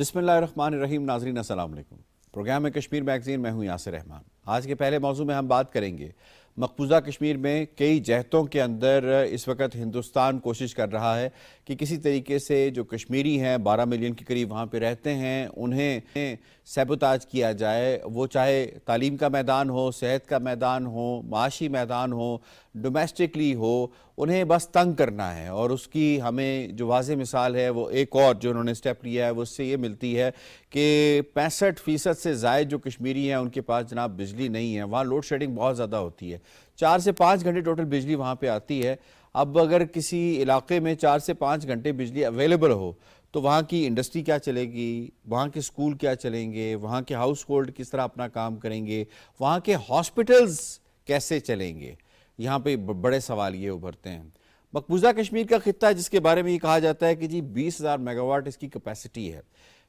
بسم اللہ الرحمن الرحیم. ناظرین السلام علیکم. پروگرام ہے کشمیر میگزین. میں ہوں یاسر رحمان. آج کے پہلے موضوع میں ہم بات کریں گے مقبوضہ کشمیر میں کئی جہتوں کے اندر اس وقت ہندوستان کوشش کر رہا ہے کہ کسی طریقے سے جو کشمیری ہیں 12 ملین کے قریب وہاں پہ رہتے ہیں انہیں سیبوتاج کیا جائے. وہ چاہے تعلیم کا میدان ہو، صحت کا میدان ہو، معاشی میدان ہو، ڈومیسٹکلی ہو، انہیں بس تنگ کرنا ہے. اور اس کی ہمیں جو واضح مثال ہے وہ ایک اور جو انہوں نے سٹیپ لیا ہے وہ اس سے یہ ملتی ہے کہ 65% سے زائد جو کشمیری ہیں ان کے پاس جناب بجلی نہیں ہے. وہاں لوڈ شیڈنگ بہت زیادہ ہوتی ہے. 4 سے 5 گھنٹے ٹوٹل بجلی وہاں پہ آتی ہے. اب اگر کسی علاقے میں 4 سے 5 گھنٹے بجلی اویلیبل ہو تو وہاں کی انڈسٹری کیا چلے گی، وہاں کے سکول کیا چلیں گے، وہاں کے ہاؤس ہولڈ کس طرح اپنا کام کریں گے، وہاں کے ہاسپٹلز کیسے چلیں گے. یہاں پہ بڑے سوال یہ ابھرتے ہیں. مقبوضہ کشمیر کا خطہ ہے جس کے بارے میں یہ کہا جاتا ہے کہ جی 20,000 میگا واٹ اس کی کیپیسٹی ہے.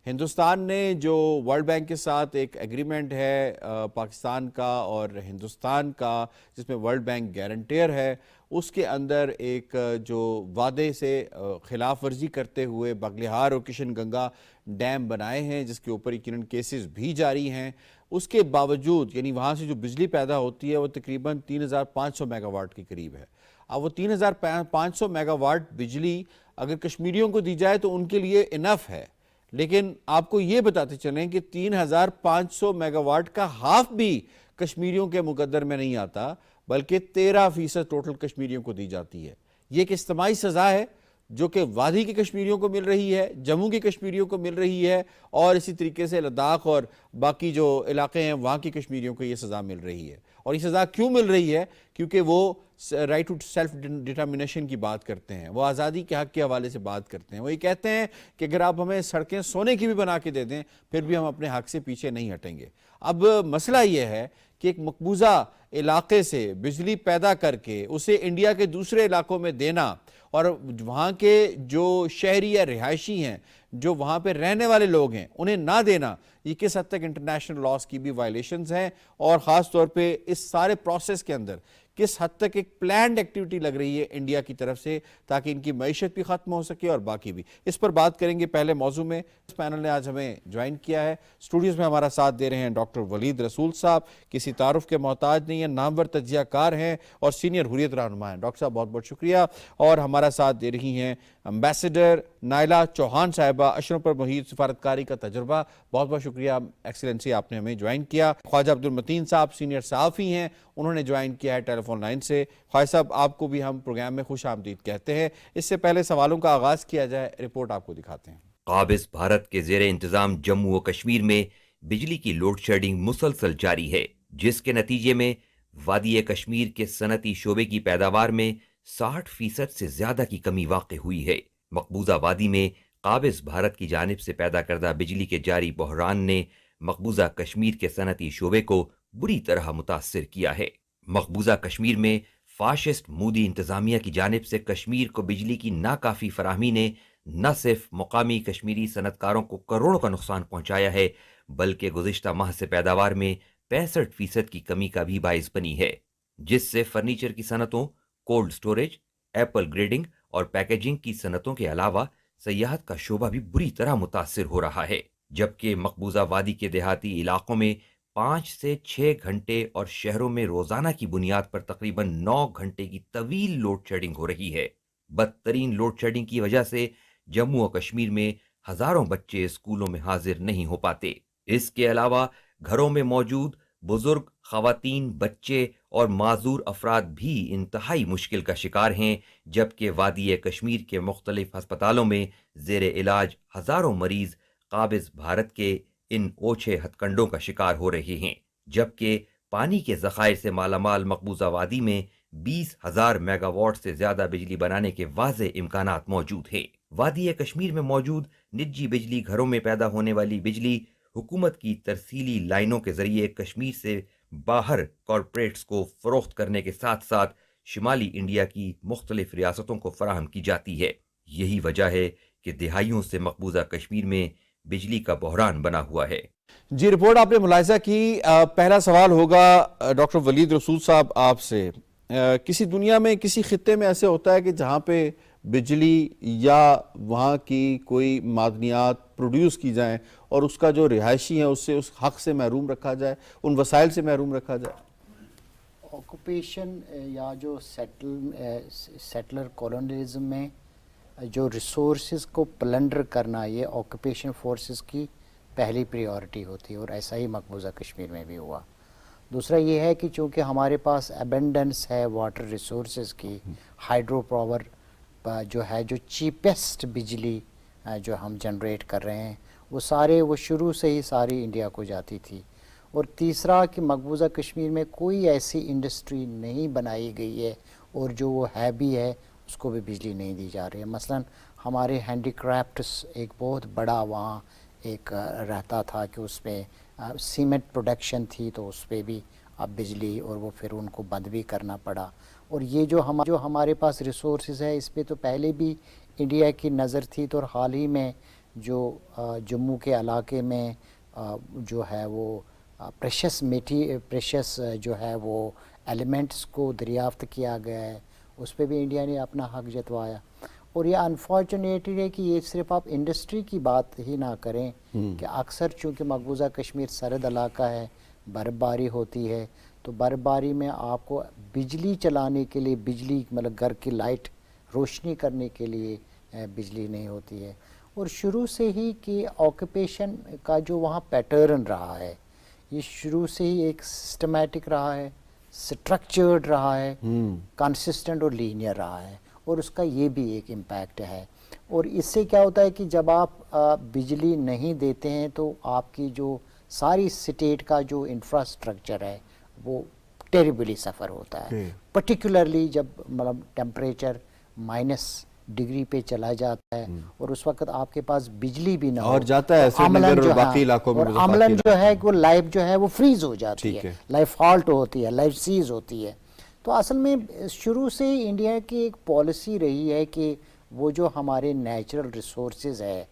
ہندوستان نے جو ورلڈ بینک کے ساتھ ایک ایگریمنٹ ہے پاکستان کا اور ہندوستان کا، جس میں ورلڈ بینک گارنٹیر ہے، اس کے اندر ایک جو وعدے سے خلاف ورزی کرتے ہوئے بغلہار اور کشن گنگا ڈیم بنائے ہیں جس کے اوپر یقیناً کیسز بھی جاری ہیں. اس کے باوجود یعنی وہاں سے جو بجلی پیدا ہوتی ہے وہ تقریباً 3,500 میگا واٹ کے قریب ہے. اب وہ 3,500 میگا واٹ بجلی اگر کشمیریوں کو دی جائے تو ان کے لیے انف ہے. لیکن آپ کو یہ بتاتے چلیں کہ 3,500 میگا واٹ کا ہاف بھی کشمیریوں کے مقدر میں نہیں آتا، بلکہ 13% ٹوٹل کشمیریوں کو دی جاتی ہے. یہ ایک اجتماعی سزا ہے جو کہ وادی کے کشمیریوں کو مل رہی ہے، جموں کے کشمیریوں کو مل رہی ہے، اور اسی طریقے سے لداخ اور باقی جو علاقے ہیں وہاں کی کشمیریوں کو یہ سزا مل رہی ہے. اور یہ سزا کیوں مل رہی ہے؟ کیونکہ وہ رائٹ ٹو سیلف ڈٹرمنیشن کی بات کرتے ہیں، وہ آزادی کے حق کے حوالے سے بات کرتے ہیں. وہ یہ کہتے ہیں کہ اگر آپ ہمیں سڑکیں سونے کی بھی بنا کے دے دیں پھر بھی ہم اپنے حق سے پیچھے نہیں ہٹیں گے. اب مسئلہ یہ ہے کہ ایک مقبوضہ علاقے سے بجلی پیدا کر کے اسے انڈیا کے دوسرے علاقوں میں دینا اور وہاں کے جو شہری یا رہائشی ہیں، جو وہاں پہ رہنے والے لوگ ہیں، انہیں نہ دینا، یہ کس حد تک انٹرنیشنل لاز کی بھی وائلیشنز ہیں. اور خاص طور پہ اس سارے پروسیس کے اندر کس حد تک ایک پلانڈ ایکٹیویٹی لگ رہی ہے انڈیا کی طرف سے تاکہ ان کی معیشت بھی ختم ہو سکے اور باقی بھی. اس پر بات کریں گے پہلے موضوع میں. اس پینل نے آج ہمیں جوائن کیا ہے. اسٹوڈیوز میں ہمارا ساتھ دے رہے ہیں ڈاکٹر ولید رسول صاحب، کسی تعارف کے محتاج نہیں ہیں، نامور تجزیہ کار ہیں اور سینئر حریت رہنما ہیں. ڈاکٹر صاحب بہت بہت شکریہ. اور ہمارا ساتھ دے رہی ہیں امبیسڈر نائلہ چوہان صاحبہ، اشروں پر محیط سفارتکاری کا تجربہ. بہت بہت شکریہ ایکسلنسی، آپ نے ہمیں جوائن کیا. خواجہ عبدالمتین صاحب سینئر صحافی ہیں، انہوں نے جوائن کیا ہے ٹیلی فون لائن سے. خواجہ صاحب آپ کو بھی ہم پروگرام میں خوش آمدید کہتے ہیں. اس سے پہلے سوالوں کا آغاز کیا جائے، رپورٹ آپ کو دکھاتے ہیں. قابض بھارت کے زیر انتظام جموں و کشمیر میں بجلی کی لوڈ شیڈنگ مسلسل جاری ہے، جس کے نتیجے میں وادی کشمیر کے صنعتی شعبے کی پیداوار میں 60% سے زیادہ کی کمی واقع ہوئی ہے. مقبوضہ وادی میں قابض بھارت کی جانب سے پیدا کردہ بجلی کے جاری بحران نے مقبوضہ کشمیر کے صنعتی شعبے کو بری طرح متاثر کیا ہے. مقبوضہ کشمیر میں فاشسٹ مودی انتظامیہ کی جانب سے کشمیر کو بجلی کی ناکافی فراہمی نے نہ صرف مقامی کشمیری صنعت کاروں کو کروڑوں کا نقصان پہنچایا ہے، بلکہ گزشتہ ماہ سے پیداوار میں 65% کی کمی کا بھی باعث بنی ہے، جس سے فرنیچر کی صنعتوں، کولڈ سٹوریج، ایپل گریڈنگ اور پیکیجنگ کی صنعتوں کے علاوہ سیاحت کا شعبہ بھی بری طرح متاثر ہو رہا ہے. جبکہ مقبوضہ وادی کے دیہاتی علاقوں میں 5 سے 6 گھنٹے اور شہروں میں روزانہ کی بنیاد پر تقریباً 9 گھنٹے کی طویل لوڈ شیڈنگ ہو رہی ہے. بدترین لوڈ شیڈنگ کی وجہ سے جموں و کشمیر میں ہزاروں بچے اسکولوں میں حاضر نہیں ہو پاتے. اس کے علاوہ گھروں میں موجود بزرگ، خواتین، بچے اور معذور افراد بھی انتہائی مشکل کا شکار ہیں، جبکہ وادی کشمیر کے مختلف ہسپتالوں میں زیر علاج ہزاروں مریض قابض بھارت کے ان اوچھے ہتھ کنڈوں کا شکار ہو رہے ہیں. جبکہ پانی کے ذخائر سے مالا مال مقبوضہ وادی میں 20,000 میگا واٹ سے زیادہ بجلی بنانے کے واضح امکانات موجود ہیں. وادی کشمیر میں موجود نجی بجلی گھروں میں پیدا ہونے والی بجلی حکومت کی ترسیلی لائنوں کے ذریعے کشمیر سے باہر کارپوریٹس کو فروخت کرنے کے ساتھ ساتھ شمالی انڈیا کی مختلف ریاستوں کو فراہم کی جاتی ہے. یہی وجہ ہے کہ دہائیوں سے مقبوضہ کشمیر میں بجلی کا بحران بنا ہوا ہے. جی، رپورٹ آپ نے ملاحظہ کی. پہلا سوال ہوگا ڈاکٹر ولید رسول صاحب آپ سے. کسی دنیا میں کسی خطے میں ایسے ہوتا ہے کہ جہاں پہ بجلی یا وہاں کی کوئی معدنیات پروڈیوس کی جائیں اور اس کا جو رہائشی ہیں اس سے اس حق سے محروم رکھا جائے, ان وسائل سے محروم رکھا جائے؟ آکوپیشن یا جو سیٹلر کولونیلزم میں جو ریسورسز کو پلنڈر کرنا, یہ آکوپیشن فورسز کی پہلی پریورٹی ہوتی ہے, اور ایسا ہی مقبوضہ کشمیر میں بھی ہوا. دوسرا یہ ہے کہ چونکہ ہمارے پاس ایبنڈنس ہے واٹر ریسورسز کی, ہائیڈرو پاور جو ہے, جو چیپسٹ بجلی جو ہم جنریٹ کر رہے ہیں, وہ شروع سے ہی ساری انڈیا کو جاتی تھی. اور تیسرا کہ مقبوضہ کشمیر میں کوئی ایسی انڈسٹری نہیں بنائی گئی ہے, اور جو وہ ہے بھی ہے اس کو بھی بجلی نہیں دی جا رہی ہے. مثلا ہمارے ہینڈی کرافٹس ایک بہت بڑا وہاں ایک رہتا تھا کہ اس میں سیمنٹ پروڈکشن تھی, تو اس پہ بھی اب بجلی, اور وہ پھر ان کو بند بھی کرنا پڑا. اور یہ جو ہمارے پاس ریسورسز ہے اس پہ تو پہلے بھی انڈیا کی نظر تھی. تو حال ہی میں جو جموں کے علاقے میں جو ہے وہ پریشس جو ہے وہ ایلیمنٹس کو دریافت کیا گیا ہے, اس پہ بھی انڈیا نے اپنا حق جتوایا. اور یہ انفارچونیٹلی ہے کہ یہ صرف آپ انڈسٹری کی بات ہی نہ کریں کہ اکثر چونکہ مقبوضہ کشمیر سرد علاقہ ہے, برف باری ہوتی ہے, تو برف باری میں آپ کو بجلی چلانے کے لیے بجلی مطلب گھر کی لائٹ روشنی کرنے کے لیے بجلی نہیں ہوتی ہے. اور شروع سے ہی کہ آکوپیشن کا جو وہاں پیٹرن رہا ہے, یہ شروع سے ہی ایک سسٹمیٹک رہا ہے, سٹرکچرڈ رہا ہے, کنسسٹنٹ اور لینئر رہا ہے, اور اس کا یہ بھی ایک امپیکٹ ہے. اور اس سے کیا ہوتا ہے کہ جب آپ بجلی نہیں دیتے ہیں تو آپ کی جو ساری اسٹیٹ کا جو انفراسٹرکچر ہے وہ ٹیریبلی سفر ہوتا ہے, پرٹیکولرلی جب مطلب ٹیمپریچر -ڈگری پہ چلا جاتا ہے, اور اس وقت آپ کے پاس بجلی بھی نہ ہو, اور جاتا ہے سری نگر اور باقی علاقوں میں, اور عملاً جو ہے وہ لائف جو ہے وہ فریز ہو جاتی ہے, لائف ہالٹ ہوتی ہے, لائف سیز ہوتی ہے. تو اصل میں شروع سے ہی انڈیا کی ایک پالیسی رہی ہے کہ وہ جو ہمارے نیچرل ریسورسز ہے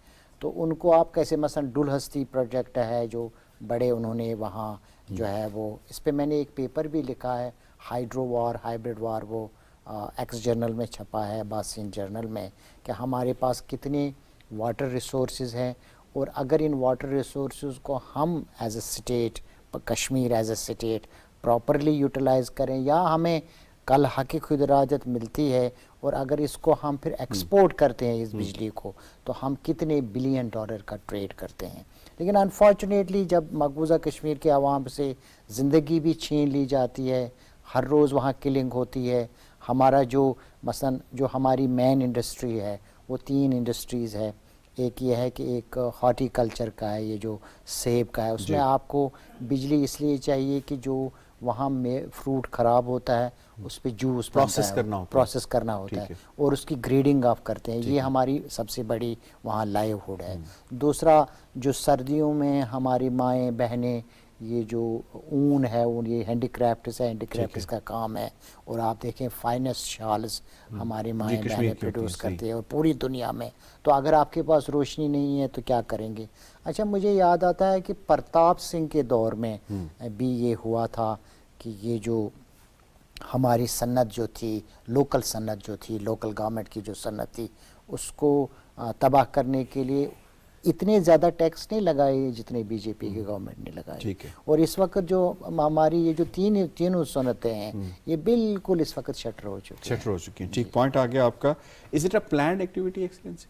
تو ان کو آپ کیسے, مثلا ڈلہستی پروجیکٹ ہے جو بڑے انہوں نے وہاں جو ہے وہ, اس پہ میں نے ایک پیپر بھی لکھا ہے, ہائیڈرو وار ہائیبرڈ وار, وہ ایکس جرنل میں چھپا ہے, باسین جرنل میں, کہ ہمارے پاس کتنے واٹر ریسورسز ہیں, اور اگر ان واٹر ریسورسز کو ہم as a state, Kashmir as a state properly utilise کریں, یا ہمیں کل حق خود ارادت ملتی ہے اور اگر اس کو ہم پھر ایکسپورٹ کرتے ہیں اس بجلی کو, تو ہم کتنے بلین ڈالر کا ٹریڈ کرتے ہیں. لیکن انفارچونیٹلی جب مقبوضہ کشمیر کے عوام سے زندگی بھی چھین لی جاتی ہے, ہر روز وہاں کلنگ ہوتی ہے, ہمارا جو مثلا جو ہماری مین انڈسٹری ہے وہ 3 انڈسٹریز ہے. ایک یہ ہے کہ ایک ہارٹی کلچر کا ہے, یہ جو سیب کا ہے, اس میں آپ کو بجلی اس لیے چاہیے کہ جو وہاں میں فروٹ خراب ہوتا ہے اس پہ جوس پروسیس کرنا ہوتا ہے, اور اس کی گریڈنگ آپ کرتے ہیں, یہ ہماری سب سے بڑی وہاں لائیو ہوڈ ہے. دوسرا جو سردیوں میں ہماری مائیں بہنیں یہ جو اون ہے, یہ ہینڈی کرافٹس ہے, ہینڈی کرافٹس کا کام ہے, اور آپ دیکھیں فائنسٹ شالز ہماری مائیں بہنیں پروڈیوس کرتی ہیں اور پوری دنیا میں. تو اگر آپ کے پاس روشنی نہیں ہے تو کیا کریں گے. اچھا مجھے یاد آتا ہے کہ پرتاپ سنگھ کے دور میں بھی یہ ہوا تھا کہ یہ جو ہماری صنعت جو تھی, لوکل صنعت جو تھی, لوکل گورنمنٹ کی جو صنعت تھی, اس کو تباہ کرنے کے لیے اتنے زیادہ ٹیکس نہیں لگائے جتنے بی جے پی کی گورنمنٹ نے لگائے. اور اس وقت جو ہماری یہ جو تینوں صنعتیں ہیں یہ بالکل اس وقت شٹر ہو چکی ہیں. ٹھیک پوائنٹ آ گیا آپ کا. Is it a planned activity, Excellency?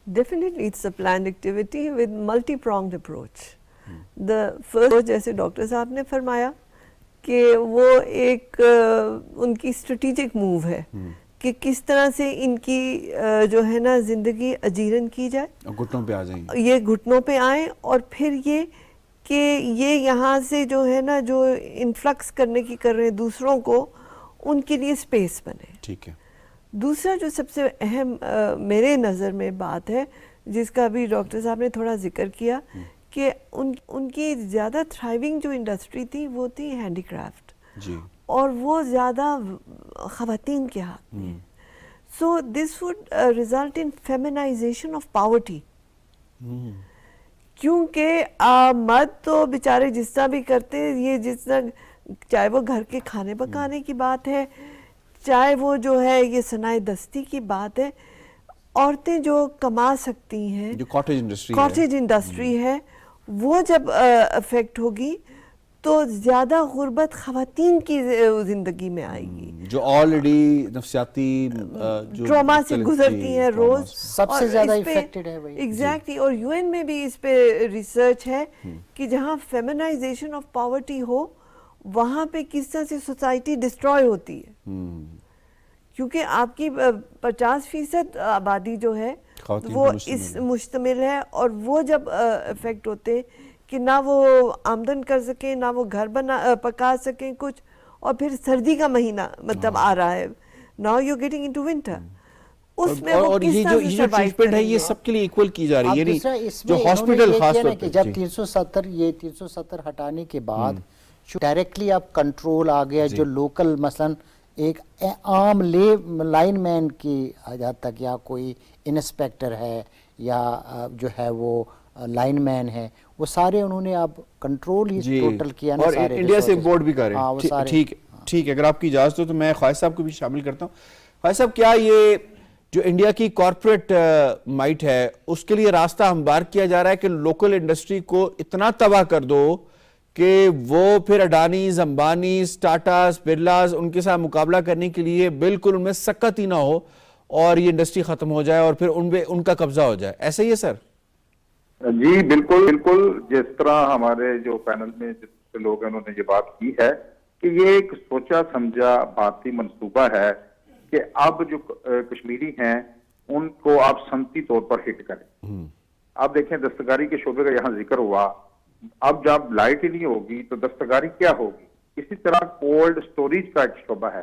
Definitely it's a planned activity with multi-pronged approach. The first, جیسے ڈاکٹر صاحب نے فرمایا کہ وہ ایک ان کی اسٹریٹجک موو ہے کہ کس طرح سے ان کی جو ہے نا زندگی اجیرن کی جائے, گھٹنوں پہ آ جائیں, یہ گھٹنوں پہ آئیں, اور پھر یہ کہ یہ یہاں سے جو ہے نا جو انفلکس کرنے کی کر رہے ہیں دوسروں کو, ان کے لیے اسپیس بنے. ٹھیک ہے. دوسرا جو سب سے اہم میرے نظر میں بات ہے جس کا بھی ڈاکٹر صاحب نے تھوڑا ذکر کیا کہ ان کی زیادہ تھرائیونگ جو انڈسٹری تھی وہ تھی ہینڈی کرافٹ, اور وہ زیادہ خواتین کے ہاتھ میں. So this would result in feminisation of poverty, کیونکہ مرد تو بیچارے جس طرح بھی کرتے ہیں, یہ جس طرح چاہے وہ گھر کے کھانے پکانے کی بات ہے, چاہے وہ جو ہے یہ صنائع دستی کی بات ہے, عورتیں جو کما سکتی ہیں، جو کاٹیج انڈسٹری کاٹیج انڈسٹری ہے، وہ جب افیکٹ ہوگی تو زیادہ غربت خواتین کی زندگی میں آئے گی، جو آلریڈی نفسیاتی ٹراما سے گزرتی ہیں روز. سب سے زیادہ افیکٹڈ ہے وہی. ایگزیکٹلی. اور یو این میں بھی اس پہ ریسرچ ہے کہ جہاں فیمنائزیشن آف پاورٹی ہو وہاں پہ کس طرح سے سوسائٹی ڈسٹروائے ہوتی ہے، کیونکہ آپ کی 50% آبادی جو ہے وہ اس مشتمل ہے، اور وہ جب افیکٹ ہوتے کہ نہ وہ آمدن کر سکیں، نہ وہ گھر پکا سکیں کچھ، اور پھر سردی کا مہینہ مطلب آ رہا ہے، now you getting into winter, اس میں وہ کس طرح سے جو ٹریٹمنٹ ہے یہ سب کے لیے ایکول کی جا رہی ہے، یعنی جو ہاسپٹل خاص طور پہ جب 370 ہٹانے کے بعد ڈائریکٹلی اب کنٹرول آ گیا، جو لوکل مثلا ایک عام لائن مین کی حد تک، یا کوئی انسپیکٹر ہے یا جو ہے وہ لائن مین ہے، وہ سارے انہوں نے اب کنٹرول ہی ٹوٹل کیا نا، اور سارے انڈیا سے امپورٹ بھی کر رہے ہیں. ٹھیک ہے، اگر آپ کی اجازت ہو تو میں خواجہ صاحب کو بھی شامل کرتا ہوں. خواجہ صاحب، کیا یہ جو انڈیا کی کارپوریٹ مائٹ ہے اس کے لیے راستہ ہموار کیا جا رہا ہے کہ لوکل انڈسٹری کو اتنا تباہ کر دو کہ وہ پھر اڈانیز، امبانیز، ٹاٹاز، برلاز ان کے ساتھ مقابلہ کرنے کے لیے بالکل ان میں سکت ہی نہ ہو اور یہ انڈسٹری ختم ہو جائے اور پھر ان کا قبضہ ہو جائے؟ ایسا ہی ہے سر؟ جی بالکل بالکل. جس طرح ہمارے جو پینل میں جس لوگ ہیں انہوں نے یہ بات کی ہے کہ یہ ایک سوچا سمجھا بھارتی منصوبہ ہے کہ اب جو کشمیری ہیں ان کو آپ صنعتی طور پر ہٹ کریں. اب دیکھیں دستکاری کے شعبے کا یہاں ذکر ہوا، اب جب لائٹ ہی نہیں ہوگی تو دستکاری کیا ہوگی. اسی طرح کولڈ سٹوریج کا ایک شعبہ ہے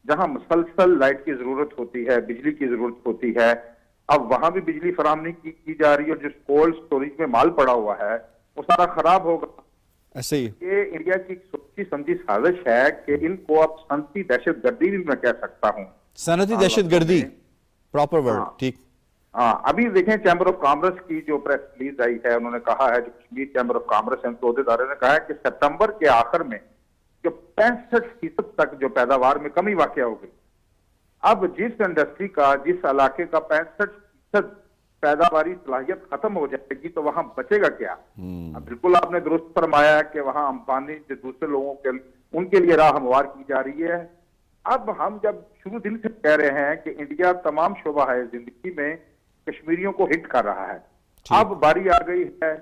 جہاں مسلسل لائٹ کی ضرورت ہوتی ہے، بجلی کی ضرورت ہوتی ہے. اب وہاں بھی بجلی فراہم نہیں کی جا رہی، اور جو کولڈ سٹوریج میں مال پڑا ہوا ہے وہ سارا خراب ہوگا. ایسے ہی یہ انڈیا کی ایک سوچی سمجھی سازش ہے کہ ان کو اب صنعتی دہشت گردی بھی میں کہہ سکتا ہوں. صنعتی دہشت گردی پراپر ورڈ. ٹھیک. ہاں، ابھی دیکھیں چیمبر آف کامرس کی جو پریس ریلیز آئی ہے، انہوں نے کہا ہے، جو کشمیر چیمبر آف کامرس ہیں تو عہدیداروں نے کہا ہے کہ ستمبر کے آخر میں جو 65% تک جو پیداوار میں کمی واقع ہو گئی. اب جس انڈسٹری کا، جس علاقے کا 65% پیداواری صلاحیت ختم ہو جائے گی تو وہاں بچے گا کیا؟ اب بالکل آپ نے درست فرمایا کہ وہاں امپانی جو دوسرے لوگوں کے ان کے لیے راہ ہموار کی جا رہی ہے. اب ہم جب شروع دن سے کہہ رہے ہیں کہ انڈیا تمام شعبہ ہے زندگی میں کشمیریوں کو ہٹ کر رہا ہے، اب باری آ گئی ہے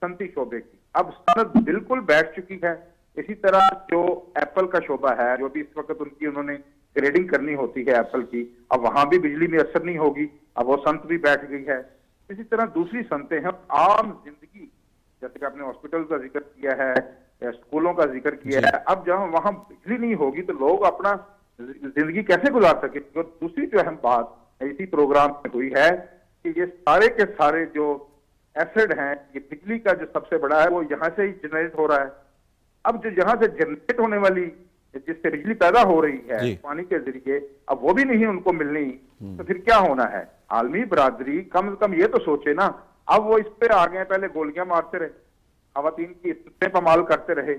صنعتی شعبے کی. اب صنعت بالکل بیٹھ چکی ہے. اسی طرح جو ایپل کا شعبہ ہے، جو بھی اس وقت انہوں نے گریڈنگ کرنی ہوتی ہے ایپل کی، اب وہاں بھی بجلی میں اثر نہیں ہوگی، اب وہ صنعت بھی بیٹھ گئی ہے. اسی طرح دوسری صنعتیں ہیں عام زندگی، جیسے کہ آپ نے ہاسپٹل کا ذکر کیا ہے، اسکولوں کا ذکر کیا ہے. اب جہاں وہاں بجلی نہیں ہوگی تو لوگ اپنا زندگی کیسے گزار سکیں؟ اور دوسری جو اہم بات اسی پروگرام میں ہوئی ہے کہ یہ سارے کے سارے جو ایسڈ ہیں، یہ بجلی کا جو سب سے بڑا ہے وہ یہاں سے ہی جنریٹ ہو رہا ہے. اب جو یہاں سے جنریٹ ہونے والی جس سے بجلی پیدا ہو رہی ہے پانی کے ذریعے، اب وہ بھی نہیں ان کو ملنی، تو پھر کیا ہونا ہے؟ عالمی برادری کم از کم یہ تو سوچے نا. اب وہ اس پہ آ گئے، پہلے گولیاں مارتے رہے، خواتین کی استعمال پامال کرتے رہے.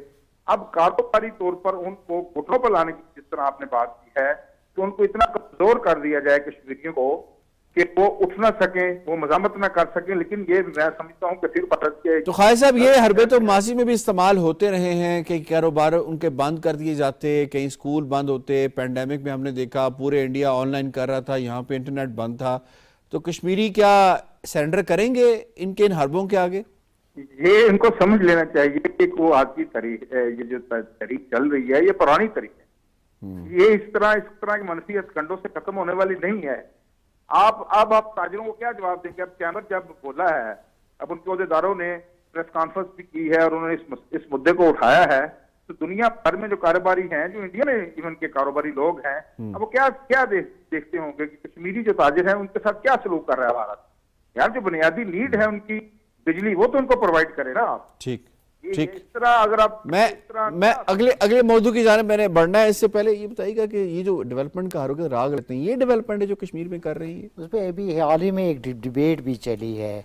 اب کاروباری طور پر ان کو گھٹنوں پر لانے کی جس طرح آپ نے بات کی ہے کہ ان کو اتنا کمزور کر دیا جائے کشمیریوں کو کہ وہ اٹھ نہ سکیں، وہ مزاحمت نہ کر سکیں. لیکن یہ میں سمجھتا ہوں کہ پھر پلٹ کے تو خواجہ صاحب یہ حربے تو ماضی میں بھی استعمال ہوتے رہے ہیں کہ کاروبار ان کے بند کر دیے جاتے، کہیں اسکول بند ہوتے. پینڈیمک میں ہم نے دیکھا پورے انڈیا آن لائن کر رہا تھا، یہاں پہ انٹرنیٹ بند تھا. تو کشمیری کیا سرنڈر کریں گے ان کے ان حربوں کے آگے؟ یہ ان کو سمجھ لینا چاہیے کہ وہ آج کی تاریخ، یہ جو تاریخ چل رہی ہے یہ پرانی تاریخ ہے. یہ اس طرح کی منفی کنڈوں سے ختم ہونے والی نہیں ہے. اب آپ تاجروں کو کیا جواب دیں گے؟ اب چیمبر جب بولا ہے، اب ان کے عہدیداروں نے پریس کانفرنس بھی کی ہے اور انہوں نے اس مدعے کو اٹھایا ہے، تو دنیا بھر میں جو کاروباری ہیں، جو انڈیا میں ایون کے کاروباری لوگ ہیں، اب وہ کیا دیکھتے ہوں گے کہ کشمیری جو تاجر ہیں ان کے ساتھ کیا سلوک کر رہا ہے بھارت. یار جو بنیادی نیڈ ہے ان کی بجلی، وہ تو ان کو پرووائڈ کرے نا آپ. ٹھیک. اس طرح اگر آپ میں اگلے موضوع کی جانب میں نے بڑھنا ہے. اس سے پہلے یہ بتائیے گا کہ یہ جو ڈیولپمنٹ کا ہر راگ رہتے ہیں، یہ ڈیولپمنٹ ہے جو کشمیر میں کر رہی ہے، اس پہ ابھی حال ہی میں ایک ڈیبیٹ بھی چلی ہے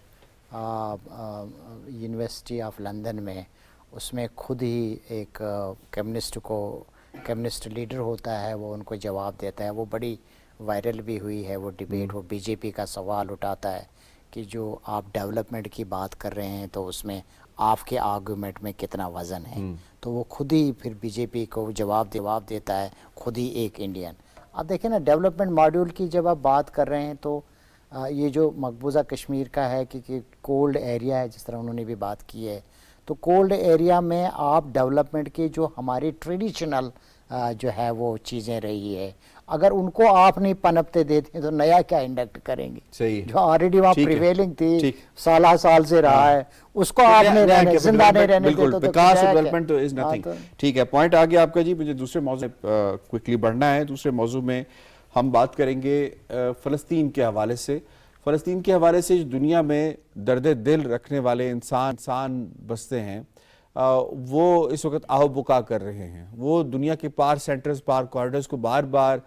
یونیورسٹی آف لندن میں. اس میں خود ہی ایک کمیونسٹ لیڈر ہوتا ہے، وہ ان کو جواب دیتا ہے. وہ بڑی وائرل بھی ہوئی ہے وہ ڈبیٹ. وہ بی جے پی کا سوال اٹھاتا ہے کہ جو آپ ڈیولپمنٹ کی بات کر رہے ہیں تو اس میں آپ کے آرگومنٹ میں کتنا وزن ہے. تو وہ خود ہی پھر بی جے پی کو جواب دیتا ہے خود ہی ایک انڈین. اب دیکھیں نا ڈیولپمنٹ ماڈیول کی جب آپ بات کر رہے ہیں تو یہ جو مقبوضہ کشمیر کا ہے کہ کولڈ ایریا ہے جس طرح انہوں نے بھی بات کی ہے, تو کولڈ ایریا میں آپ ڈیولپمنٹ کے جو ہماری ٹریڈیشنل جو ہے وہ چیزیں رہی ہے, اگر ان کو آپ نہیں پنپتے دیتے تو نیا کیا انڈکٹ کریں گے. صحیح جو آلریڈی وہاں پریویلنگ تھی سالہ سال سے رہا ہے اس کو آپ نے زندہ نہیں رہنے دیتے تو ڈیولپمنٹ تو از نتھنگ. ٹھیک ہے, پوائنٹ آ گیا آپ کا جی. مجھے دوسرے موضوع کوئکلی بڑھنا ہے. دوسرے موضوع میں ہم بات کریں گے فلسطین کے حوالے سے. فلسطین کے حوالے سے دنیا میں درد دل رکھنے والے انسان بستے ہیں, وہ اس وقت آہو بکا کر رہے ہیں. وہ دنیا کے پار سینٹرز, پار کوارٹرز کو بار بار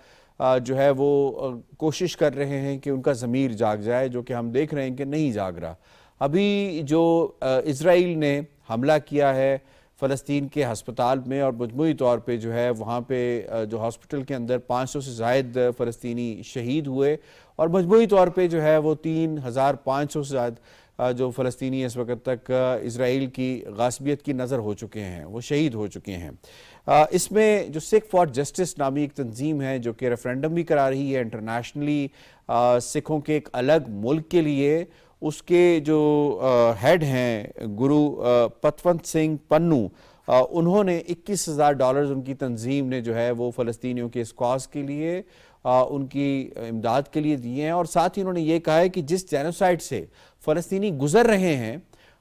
جو ہے وہ کوشش کر رہے ہیں کہ ان کا ضمیر جاگ جائے, جو کہ ہم دیکھ رہے ہیں کہ نہیں جاگ رہا. ابھی جو اسرائیل نے حملہ کیا ہے فلسطین کے ہسپتال میں, اور مجموعی طور پہ جو ہے وہاں پہ جو ہاسپٹل کے اندر 500 سے زائد فلسطینی شہید ہوئے, اور مجموعی طور پہ جو ہے وہ 3500 سے زائد جو فلسطینی اس وقت تک اسرائیل کی غاصبیت کی نظر ہو چکے ہیں, وہ شہید ہو چکے ہیں. اس میں جو سکھ فار جسٹس نامی ایک تنظیم ہے جو کہ ریفرینڈم بھی کرا رہی ہے انٹرنیشنلی سکھوں کے ایک الگ ملک کے لیے, اس کے جو ہیڈ ہیں گرو پتونت سنگھ پنو, انہوں نے $21,000 ان کی تنظیم نے جو ہے وہ فلسطینیوں کے اس کاز کے لیے ان کی امداد کے لیے دیے ہیں. اور ساتھ ہی انہوں نے یہ کہا ہے کہ جس جینوسائیڈ سے فلسطینی گزر رہے ہیں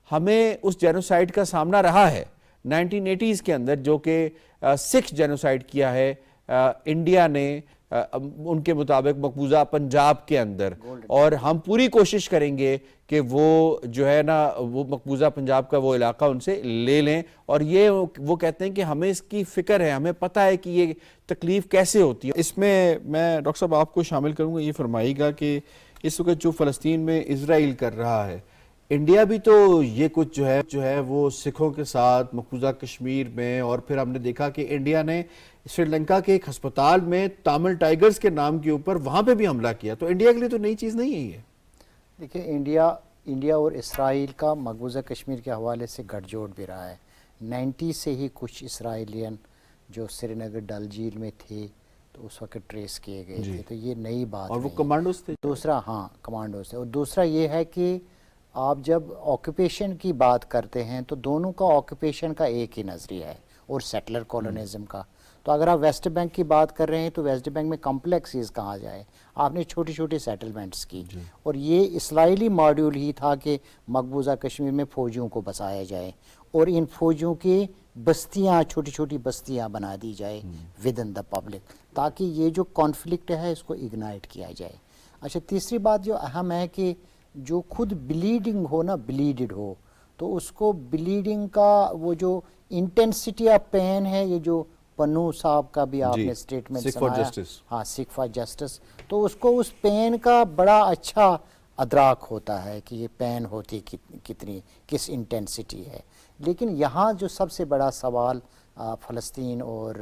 ہمیں اس جینوسائیڈ کا سامنا رہا ہے 1980s کے اندر, جو کہ سکھ جینوسائیڈ کیا ہے انڈیا نے ان کے مطابق مقبوضہ پنجاب کے اندر, اور ہم پوری کوشش کریں گے کہ وہ جو ہے نا وہ مقبوضہ پنجاب کا وہ علاقہ ان سے لے لیں. اور یہ وہ کہتے ہیں کہ ہمیں اس کی فکر ہے, ہمیں پتہ ہے کہ یہ تکلیف کیسے ہوتی ہے. اس میں میں ڈاکٹر صاحب آپ کو شامل کروں گا. یہ فرمائیے گا کہ اس وقت جو فلسطین میں اسرائیل کر رہا ہے, انڈیا بھی تو یہ کچھ جو ہے وہ سکھوں کے ساتھ مقبوضہ کشمیر میں, اور پھر ہم نے دیکھا کہ انڈیا نے سری لنکا کے ایک ہسپتال میں تامل ٹائیگرز کے نام کے اوپر وہاں پہ بھی حملہ کیا. تو انڈیا کے لیے تو نئی چیز نہیں ہے یہ. دیکھیں انڈیا اور اسرائیل کا مقبوضہ کشمیر کے حوالے سے گٹھ جوڑ بھی رہا ہے. 90 سے ہی کچھ اسرائیلین جو سری نگر ڈل جھیل میں تھے تو اس وقت ٹریس کیے گئے تھے, تو یہ نئی بات اور وہ نہیں. کمانڈوز تھے. دوسرا کمانڈوز تھے. اور دوسرا یہ ہے کہ آپ جب آکوپیشن کی بات کرتے ہیں تو دونوں کا آکوپیشن کا ایک ہی نظریہ ہے, اور سیٹلر کولونزم کا. تو اگر آپ ویسٹ بینک کی بات کر رہے ہیں تو ویسٹ بینک میں کمپلیکسز کہاں جائے, آپ نے چھوٹی چھوٹی سیٹلمنٹس کی, اور یہ اسرائیلی ماڈیول ہی تھا کہ مقبوضہ کشمیر میں فوجیوں کو بسایا جائے, اور ان فوجیوں کی بستیاں چھوٹی چھوٹی بستیاں بنا دی جائے ود ان دا پبلک, تاکہ یہ جو کانفلکٹ ہے اس کو اگنائٹ کیا جائے. اچھا, تیسری بات جو اہم ہے کہ جو خود بلیڈنگ ہو نا, بلیڈڈ ہو, تو اس کو بلیڈنگ کا وہ جو انٹینسٹی آف پین ہے, یہ جو پنو صاحب کا بھی آپ نے اسٹیٹمنٹ سنایا, ہاں سکھ فار جسٹس, تو اس کو اس پین کا بڑا اچھا ادراک ہوتا ہے کہ یہ پین ہوتی کتنی کس انٹینسٹی ہے. لیکن یہاں جو سب سے بڑا سوال فلسطین اور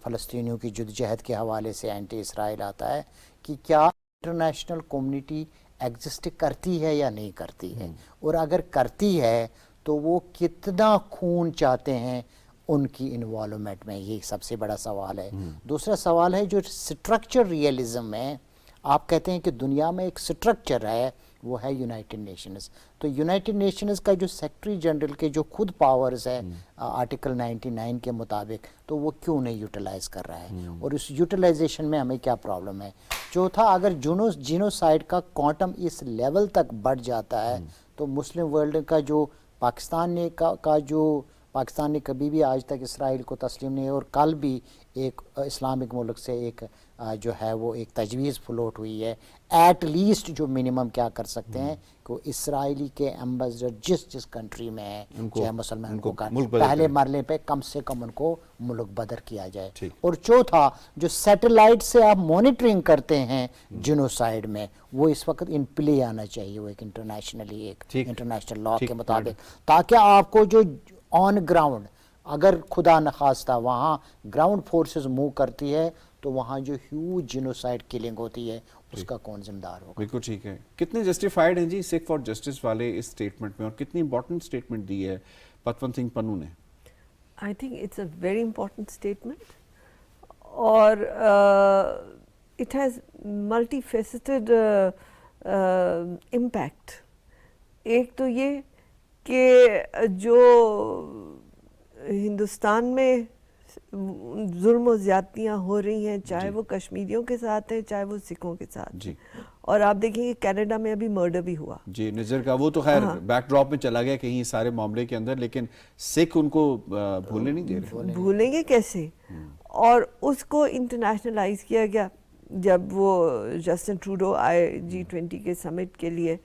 فلسطینیوں کی جدوجہد کے حوالے سے اینٹی اسرائیل آتا ہے کہ کیا انٹرنیشنل کمیونٹی ایگزسٹ کرتی ہے یا نہیں کرتی ہے, اور اگر کرتی ہے تو وہ کتنا خون چاہتے ہیں ان کی انوالومنٹ میں. یہ سب سے بڑا سوال ہے. دوسرا سوال ہے جو سٹرکچر ریئلزم ہے. آپ کہتے ہیں کہ دنیا میں ایک سٹرکچر ہے, وہ ہے یونائٹڈ نیشنز. تو یونائٹڈ نیشنز کا جو سیکرٹری جنرل کے جو خود پاورز ہے آرٹیکل 99 کے مطابق, تو وہ کیوں نہیں یوٹیلائز کر رہا ہے, اور اس یوٹیلائزیشن میں ہمیں کیا پرابلم ہے. چوتھا, اگر جینوسائیڈ کا کوانٹم اس لیول تک بڑھ جاتا ہے تو مسلم ورلڈ کا جو پاکستان نے کبھی بھی آج تک اسرائیل کو تسلیم نہیں, اور کل بھی ایک اسلامک ملک سے ایک جو ہے وہ ایک تجویز فلوٹ ہوئی ہے, ایٹ لیسٹ جو منیمم کیا کر سکتے ہیں کہ اسرائیلی کے ایمبیسڈر جس کنٹری میں ہے, چاہے مسلمان کو پہلے مرحلے پہ کم سے کم ان کو ملک بدر کیا جائے. اور چوتھا, جو سیٹلائٹ سے آپ مانیٹرنگ کرتے ہیں جینوسائیڈ میں, وہ اس وقت ان پلے آنا چاہیے, وہ ایک انٹرنیشنلی ایک انٹرنیشنل لا کے مطابق, تاکہ آپ کو جو آن گراؤنڈ اگر خدا نخواستہ وہاں گراؤنڈ فورسز موو کرتی ہے تو وہاں جو ہیوج جینوسائڈ کلنگ ہوتی ہے اس کا کون ذمہ دار ہوگا؟ بالکل ٹھیک ہے. کتنے جسٹیفائڈ ہیں جی سکھ فار جسٹس والے اس اسٹیٹمنٹ میں, اور کتنی امپورٹنٹ اسٹیٹمنٹ دی ہے پتونت سنگھ پنو نے؟ I think it's a very important statement, اور it has multifaceted impact. ایک تو یہ کہ جو ہندوستان میں ظلم و زیادتیاں ہو رہی ہیں, چاہے وہ کشمیریوں کے ساتھ ہیں چاہے وہ سکھوں کے ساتھ جی, اور آپ دیکھیں کہ کینیڈا میں ابھی مرڈر بھی ہوا. جی نظر کا وہ تو خیر بیک ڈراپ میں چلا گیا کہیں سارے معاملے کے اندر, لیکن سکھ ان کو بھولنے نہیں دے رہے. بھولیں گے کیسے؟ اور اس کو انٹرنیشنلائز کیا گیا جب وہ جسٹن ٹروڈو آئے G20 کے سمٹ کے لیے.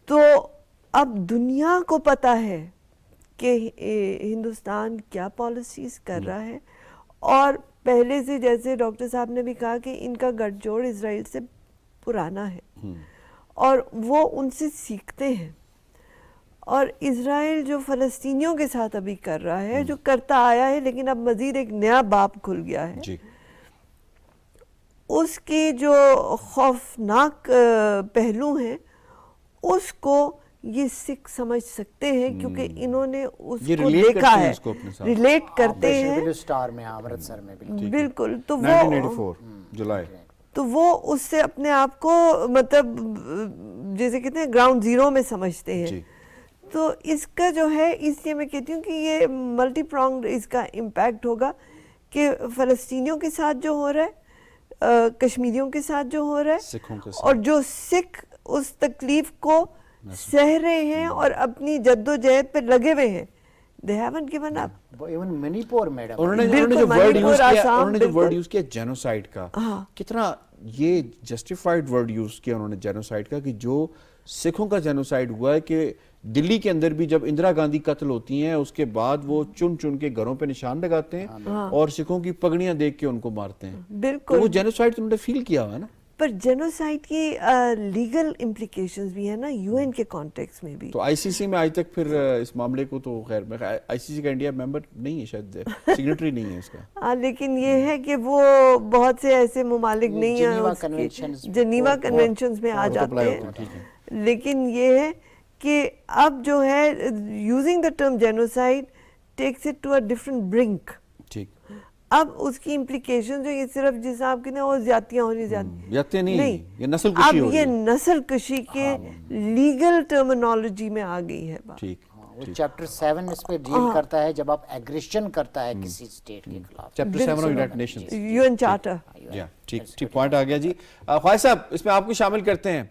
تو اب دنیا کو پتہ ہے کہ ہندوستان کیا پالیسیز کر رہا ہے, اور پہلے سے جیسے ڈاکٹر صاحب نے بھی کہا کہ ان کا گٹھ جوڑ اسرائیل سے پرانا ہے اور وہ ان سے سیکھتے ہیں. اور اسرائیل جو فلسطینیوں کے ساتھ ابھی کر رہا ہے, جو کرتا آیا ہے لیکن اب مزید ایک نیا باب کھل گیا ہے, جی اس کے جو خوفناک پہلو ہیں اس کو یہ سکھ سمجھ سکتے ہیں کیونکہ انہوں نے اس کو دیکھا ہے, ریلیٹ کرتے ہیں. اسٹار میں امرتسر میں بالکل, تو 1984 جولائی, تو وہ اس سے اپنے آپ کو مطلب جیسے کہتے ہیں گراؤنڈ زیرو میں سمجھتے ہیں. تو اس کا جو ہے, اس لیے میں کہتی ہوں کہ یہ ملٹی پرونگڈ اس کا امپیکٹ ہوگا کہ فلسطینیوں کے ساتھ جو ہو رہا ہے, کشمیریوں کے ساتھ جو ہو رہا ہے, اور جو سکھ اس تکلیف کو سہ رہے ہیں اور اپنی جد و جہد پہ لگے ہوئے ہیں. They haven't given up. Even Manipur madam, انہوں نے جو ورڈ یوز کیا جینوسائیڈ کا, کتنا یہ جسٹیفائڈ ورڈ یوز کیا انہوں نے جینوسائیڈ کا, کہ جو سکھوں کا جینوسائیڈ ہوا ہے کہ دلی کے اندر بھی جب اندرا گاندھی قتل ہوتی ہیں اس کے بعد وہ چن چن کے گھروں پہ نشان لگاتے ہیں اور سکھوں کی پگڑیاں دیکھ کے ان کو مارتے ہیں. بالکل, وہ جینوسائیڈ انہوں نے فیل کیا ہوا ہے نا. پر جینوسائیڈ کی لیگل امپلیکیشنز بھی ہیں نا UN کے کانٹیکس میں بھی. تو ICC میں آج تک پھر اس معاملے کو تو خیر ICC کا انڈیا ممبر نہیں ہے, شاید سگنیٹری نہیں ہے اس کا. ہاں, لیکن یہ ہے کہ وہ بہت سے ایسے ممالک نہیں ہیں, جنیوا کنونشنز میں آ جاتے ہیں. لیکن یہ ہے کہ اب جو ہے using the term genocide takes it to a different brink. ٹھیک, اب اس کی امپلیکیشن جو یہ صرف جس آپ کے وہ زیادتیاں ہونی نہیں, یہ نسل کشی اب ہو رہی یہ ہے. نسل کشی کے لیگل ٹرمینالوجی میں آ گئی ہے بات. ٹھیک, وہ چیپٹر 7 اس پہ ڈیل کرتا ہے جب آپ ایگریشن کرتا ہے کسی اسٹیٹ کے خلاف. Chapter 7 of United nations UN charter. ٹھیک پوائنٹ آ گیا جی. خواجہ صاحب اس میں آپ کو شامل کرتے ہیں.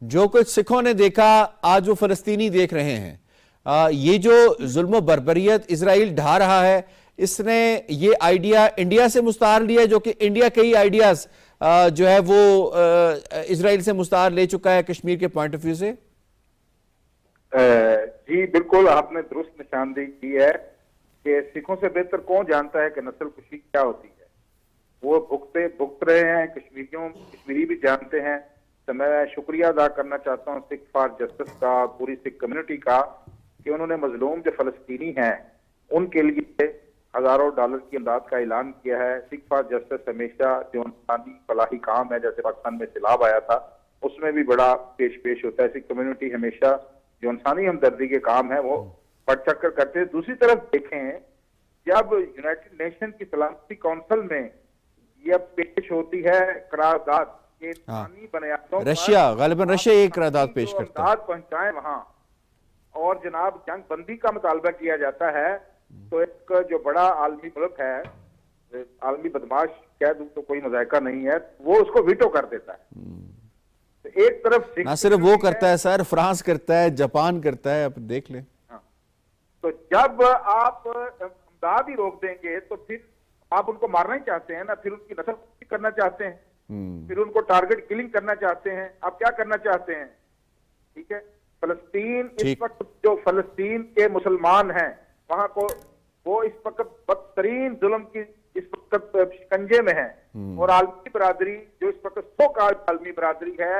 جو کچھ سکھوں نے دیکھا آج وہ فلسطینی دیکھ رہے ہیں. یہ جو ظلم و بربریت اسرائیل ڈھا رہا ہے, اس نے یہ آئیڈیا انڈیا سے مستعار لیا, جو کہ انڈیا کئی آئیڈیاز جو ہے وہ اسرائیل سے مستعار لے چکا ہے کشمیر کے پوائنٹ آف ویو سے. جی بالکل, آپ نے درست نشاندہی کی ہے کہ سکھوں سے بہتر کون جانتا ہے کہ نسل کشی کیا ہوتی ہے. وہ بھگت رہے ہیں, کشمیری بھی جانتے ہیں. تو میں شکریہ ادا کرنا چاہتا ہوں سکھ فار جسٹس کا, پوری سکھ کمیونٹی کا, کہ انہوں نے مظلوم جو فلسطینی ہیں ان کے لیے ہزاروں ڈالر کی امداد کا اعلان کیا ہے. سکھ فار جسٹس ہمیشہ جو انسانی فلاحی کام ہے, جیسے پاکستان میں سیلاب آیا تھا اس میں بھی بڑا پیش ہوتا ہے. سکھ کمیونٹی ہمیشہ جو انسانی ہمدردی کے کام ہے وہ بڑھ چڑھ کر کرتے ہیں. دوسری طرف دیکھیں, جب یونائٹڈ نیشن کی سلامتی کونسل میں یہ پیش ہوتی ہے قرارداد کہ انسانی بنیادوں رشیا, غالباً رشیا ایک قرارداد پیش کرتا ہے, امداد پہنچائیں وہاں, اور جناب جنگ بندی کا مطالبہ کیا جاتا ہے, تو ایک جو بڑا عالمی ملک ہے, عالمی بدماش کہہ دوں تو کوئی مذائقہ نہیں ہے, وہ اس کو ویٹو کر دیتا ہے. تو ایک طرف نہ صرف وہ کرتا ہے سر, فرانس کرتا ہے, جاپان کرتا ہے, اب دیکھ لیں. تو جب آپ امداد ہی روک دیں گے تو پھر آپ ان کو مارنا ہی چاہتے ہیں نا, پھر ان کی نسل کشی کرنا چاہتے ہیں, پھر ان کو ٹارگٹ کلنگ کرنا چاہتے ہیں. آپ کیا کرنا چاہتے ہیں؟ ٹھیک ہے, فلسطین اس وقت جو فلسطین کے مسلمان ہیں وہاں کو وہ اس وقت بدترین ظلم کی اس وقت شکنجے میں ہیں, اور عالمی برادری جو اس وقت سو کال عالمی برادری ہے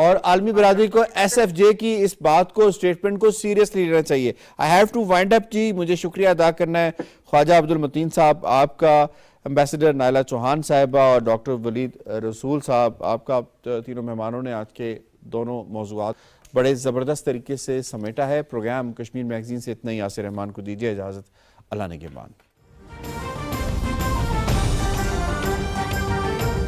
اور عالمی برادری کو ایس ایف جے کی اس بات کو اسٹیٹمنٹ کو سیریسلی لینا چاہیے. آئی ہیو ٹو وائنڈ اپ جی. مجھے شکریہ ادا کرنا ہے خواجہ عبدالمتین صاحب آپ کا، امبیسڈر نائلہ چوہان صاحبہ اور ڈاکٹر ولید رسول صاحب آپ کا. تینوں مہمانوں نے آج کے دونوں موضوعات بڑے زبردست طریقے سے سمیٹا ہے. پروگرام کشمیر میگزین سے اتنا ہی. یاسر رحمان کو دیجیے اجازت. اللہ نگہبان.